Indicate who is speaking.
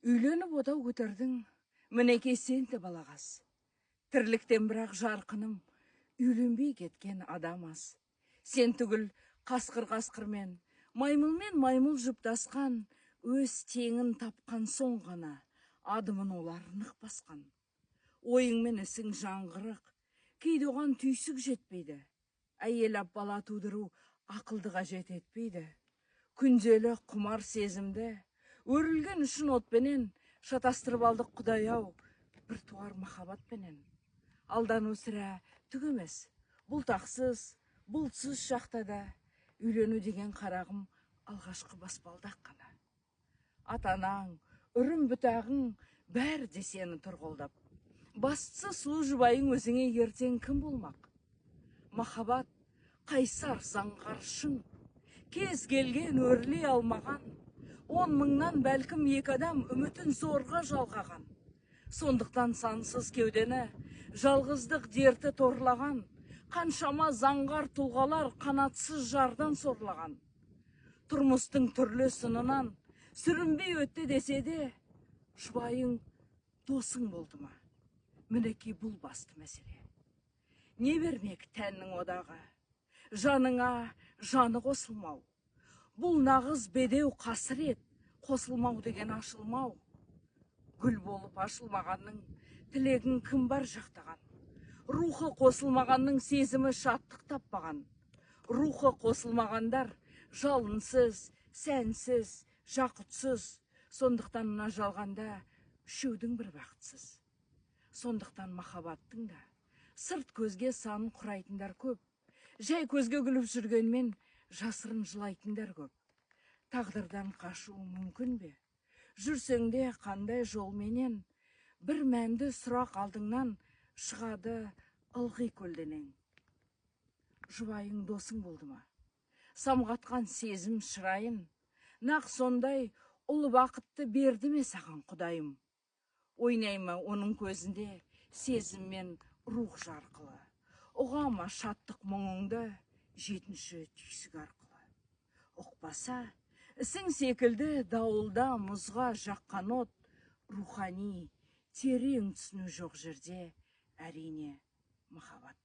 Speaker 1: Үйленіп отау көтердің, мінеке сен де балағас. Тірліктен бірақ жарқыным, үйленбей кеткен адам аз. Сен түгіл қасқыр-қасқырмен, маймылмен маймыл жұптасқан, өз теңін тапқан соң ғана, адымын олар нық басқан. Ойыңмен ісің жаңғырық, кейде оған түйсік жетпейді. Әйел ап бала тудыру ақылдыға жет етпейді. Күнделі құмар сезімді, өрілген үшін отпенен, шатастырып алдық Құдай-ау, бір туар махаббатпенен. Алдану сірә түк емес, бұлтақсыз, бұлтсыз шақта да, үйлену деген қарағым алғашқы баспалдақ қана. Атанаң, үрім бүтағың бәрі де сені тұрғылдап. Бастысы сұлу жұбайың өзіңе ертең кім болмақ? Махаббат, қайсар заңғар шың, кез келген өрлей алмаған, 10 мыңнан бәлкім екі адам үмітін зорға жалғаған. Сондықтан сансыз кеудені, жалғыздық дерті торлаған, қаншама заңғар тұлғалар қанатсыз жардан сорлаған. Тұрмыстың түрлі сынынан сүрінбей өтті десе де, жұбайың досың болды ма? Мінеки бұл басты мәселе. Не бермек тәннің одағы? Жаныңа жаны қосылмау. Бұл нағыз бедеу қасірет, қосылмау деген ашылмау. Гүл болып ашылмағанның тілегін кім бар жақтаған? Рухы қосылмағанның сезімі шаттық таппаған. Рухы қосылмағандар жалынсыз, сәнсіз, жақұтсыз. Сондықтан мына жалғанда үшеудің бір бақытсыз. Сондықтан махаббаттың да сырт көзге санын құрайтындар көп. Жай көзге күліп жүргенмен жасырын жылайтындар көп. Тағдырдан қашу мүмкін бе? Жүрсеңде қандай жолменен, бір мәнді сұрақ алдыңнан шығады ылғи көлденең. Жұбайың досың болды ма? Самғатқан сезім шырайын, нақ сондай ұлы бақытты берді ме саған Құдайым? Ойнайма оның көзінде сезіммен рух жарқылы, ұғама шаттық мұңыңды жетінші түйсік арқылы. Ұқпаса, ісің секілді дауылда мұзға жаққан от, рухани, терең түсіну жоқ жерде әрине махаббат.